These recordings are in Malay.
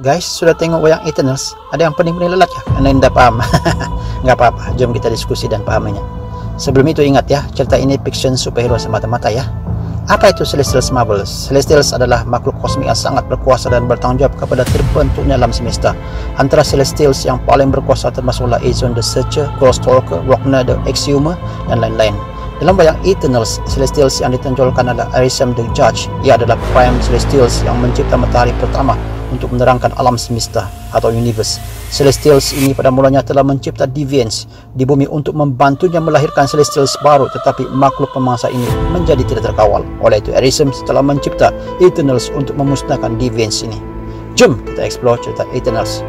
Guys, sudah tengok wayang Eternals? Ada yang pening-pening lelat ya? Anda tidak paham? Nggak apa-apa, jom kita diskusi dan pahaminya. Sebelum itu ingat ya, cerita ini fiction superhero semata-mata ya. Apa itu Celestials Marvels? Celestials adalah makhluk kosmik yang sangat berkuasa dan bertanggung jawab kepada terbentuknya alam semesta. Antara Celestials yang paling berkuasa termasuklah Aeson the Searcher, Ghost-Stalker, Rokna the Exhumer, dan lain-lain. Dalam wayang Eternals, Celestials yang ditonjolkan adalah Arishem the Judge. Ia adalah Prime Celestials yang mencipta matahari pertama untuk menerangkan alam semesta atau universe. Celestials ini pada mulanya telah mencipta Deviants di bumi untuk membantunya melahirkan Celestials baru, tetapi makhluk pemangsa ini menjadi tidak terkawal. Oleh itu Arishem telah mencipta Eternals untuk memusnahkan Deviants ini. Jom kita explore cerita Eternals.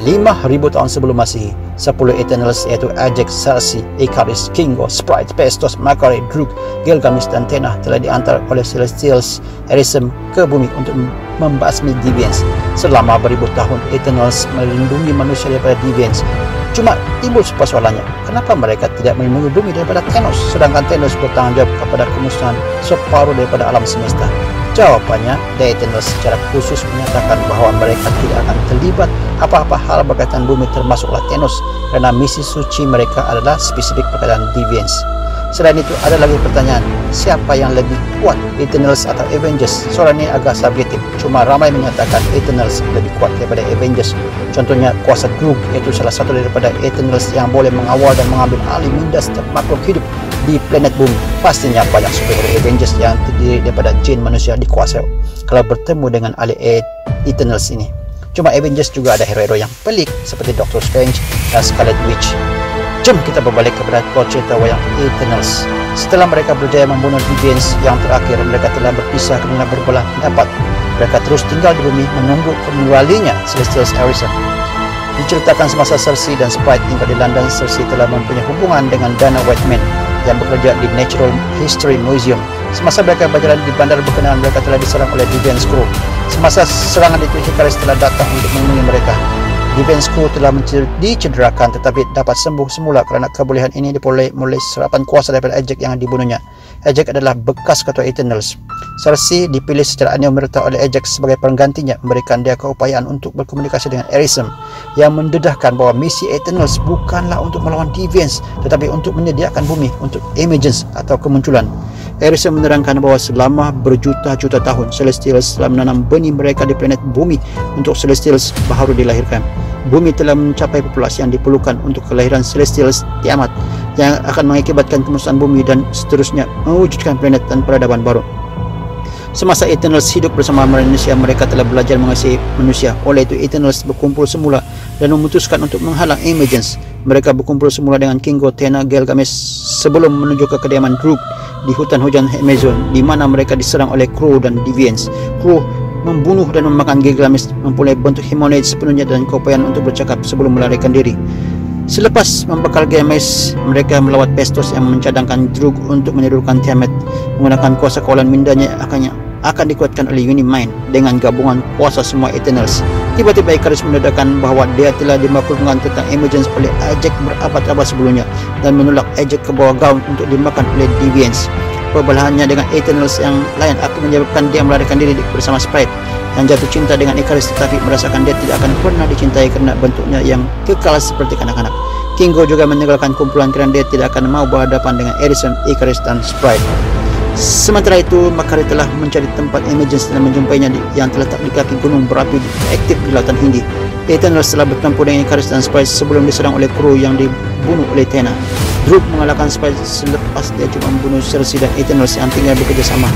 5.000 tahun sebelum Masehi, 10 Eternals yaitu Ajax, Cersei, Ikaris, Kingo, Sprite, Pestos, Makari, Druk, Gilgamesh dan Tenah telah diantar oleh Celestials Arishem ke bumi untuk membasmi Deviants. Selama beribu tahun Eternals melindungi manusia daripada Deviants. Cuma timbul persoalannya, kenapa mereka tidak melindungi bumi daripada Thanos, sedangkan Thanos bertanggung jawab kepada kemusnahan separuh daripada alam semesta? Jawabannya, The Eternals secara khusus menyatakan bahwa mereka tidak akan terlibat apa-apa hal berkaitan bumi termasuklah Thanos, karena misi suci mereka adalah spesifik berkaitan Deviants. Selain itu ada lagi pertanyaan, siapa yang lebih kuat, Eternals atau Avengers? Soal ini agak subjektif, cuma ramai menyatakan Eternals lebih kuat daripada Avengers. Contohnya kuasa Druk, yaitu salah satu daripada Eternals yang boleh mengawal dan mengambil alih minda setiap makhluk hidup di planet bumi. Pastinya banyak superhero Avengers yang terdiri daripada jin manusia dikuasai kalau bertemu dengan ahli Eternals ini. Cuma Avengers juga ada hero-hero yang pelik seperti Doctor Strange dan Scarlet Witch. Jom kita berbalik kepada plot cerita wayang Eternals. Setelah mereka berjaya membunuh Deviants yang terakhir, mereka telah berpisah kerana berbelah pendapat. Mereka terus tinggal di bumi menunggu kembalinya Celestials Arishem. Diceritakan semasa Cersei dan Sprite tinggal di London, Cersei telah mempunyai hubungan dengan Dana Whiteman yang bekerja di Natural History Museum. Semasa mereka berjalan di bandar berkenaan, mereka telah diserang oleh Deviants Crew. Semasa serangan itu, Ikaris telah datang untuk melindungi mereka. Deviants Crew telah dicederakan tetapi dapat sembuh semula kerana kebolehan ini diperoleh melalui serapan kuasa daripada Ajax yang dibunuhnya. Ajax adalah bekas ketua Eternals. Cersei dipilih secara anumerta oleh Ajax sebagai penggantinya, memberikan dia keupayaan untuk berkomunikasi dengan Arishem yang mendedahkan bahawa misi Eternals bukanlah untuk melawan Deviants tetapi untuk menyediakan bumi untuk emergence atau kemunculan. Arishem menerangkan bahawa selama berjuta-juta tahun Celestials telah menanam benih mereka di planet bumi untuk Celestials baru dilahirkan. Bumi telah mencapai populasi yang diperlukan untuk kelahiran Celestials Tiamat yang akan mengakibatkan kemusnahan bumi dan seterusnya mewujudkan planet dan peradaban baru. Semasa Eternals hidup bersama manusia, mereka telah belajar mengasihi manusia. Oleh itu Eternals berkumpul semula dan memutuskan untuk menghalang emergence. Mereka berkumpul semula dengan Kingo, Tenah, Gilgamesh sebelum menuju ke kediaman Druk di hutan hujan Amazon, di mana mereka diserang oleh Crow dan Deviants. Crow membunuh dan memakan Gilgamesh, mempunyai bentuk humanoid sepenuhnya dan keupayaan untuk bercakap sebelum melarikan diri. Selepas membakar Gilgamesh, mereka melawat Pestos yang mencadangkan Druk untuk menidurkan Tiamat. Menggunakan kuasa kawalan mindanya akan dikuatkan oleh Unimind dengan gabungan kuasa semua Eternals. Tiba-tiba Ikaris mendedahkan bahawa dia telah dimaklumkan tentang emergence oleh Ajax berabad-abad sebelumnya dan menolak Ajax ke bawah gaun untuk dimakan oleh Deviants. Perbelahannya dengan Eternals yang lain akan menyebabkan dia melarikan diri bersama Sprite yang jatuh cinta dengan Ikaris tetapi merasakan dia tidak akan pernah dicintai kerana bentuknya yang kekal seperti kanak-kanak. Kingo juga meninggalkan kumpulan kerana dia tidak akan mau berhadapan dengan Arishem, Ikaris dan Sprite. Sementara itu, Makari telah mencari tempat emergence dan menjumpainya yang terletak di kaki gunung berapi aktif di lautan Hindi. Eternals telah bertempur dengan Ikaris dan Sprite sebelum diserang oleh Crow yang dibunuh oleh Tenah. Druk mengalahkan Sprite selepas dia cuma membunuh Cersei dan Eternals yang tinggal bekerjasama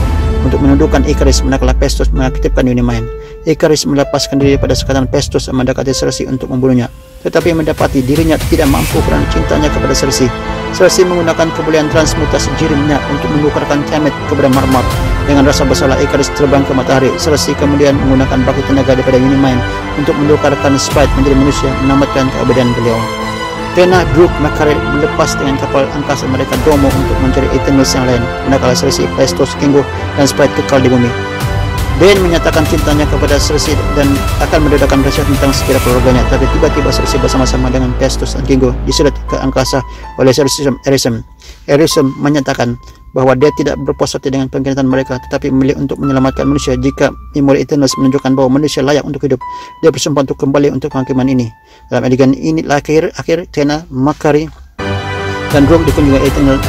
untuk menundukkan Ikaris, manakala Pestos mengaktifkan Unimind. Ikaris melepaskan diri pada sekatan Pestos dan mendekati Cersei untuk membunuhnya, tetapi mendapati dirinya tidak mampu kerana cintanya kepada Cersei. Cersei menggunakan kebolehan transmutasi jirimnya untuk menukarkan Tiamat kepada Marmar. Dengan rasa bersalah, Ikaris terbang ke matahari. Cersei kemudian menggunakan baki tenaga daripada Unimind untuk menukarkan Sprite menjadi manusia, menamatkan keabadian beliau. Tenah, Druk, Makari melepas dengan kapal angkasa mereka Domo untuk mencari Eternals yang lain, manakala Cersei, Pestos, Kingo dan Sprite kekal di bumi. Ben menyatakan cintanya kepada Cersei dan akan mendedahkan rahasia tentang sekira keluarganya, tapi tiba-tiba Cersei bersama-sama dengan Pestos dan Kingo diseret ke angkasa oleh Arishem. Arishem menyatakan bahwa dia tidak berpuas hati dengan pengkhianatan mereka, tetapi memilih untuk menyelamatkan manusia. Jika memori Eternals menunjukkan bahwa manusia layak untuk hidup, dia bersumpah untuk kembali untuk penghakiman ini. Dalam adegan ini akhir Tena, Makari, dan Rogue dikunjungi Eternals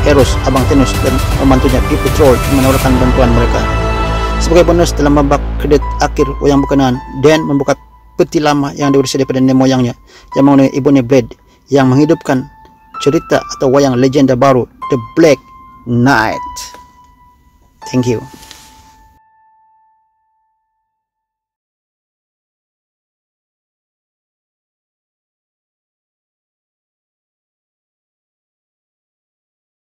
Heroes, Abang Thanos dan pembantunya People Troll menawarkan bantuan mereka. Sebagai bonus, dalam babak kredit akhir wayang berkenaan, Dan membuka peti lama yang diwarisi daripada nenek moyangnya yang mengenai ibunya Blade, yang menghidupkan cerita atau wayang legenda baru, The Black Knight. Thank you.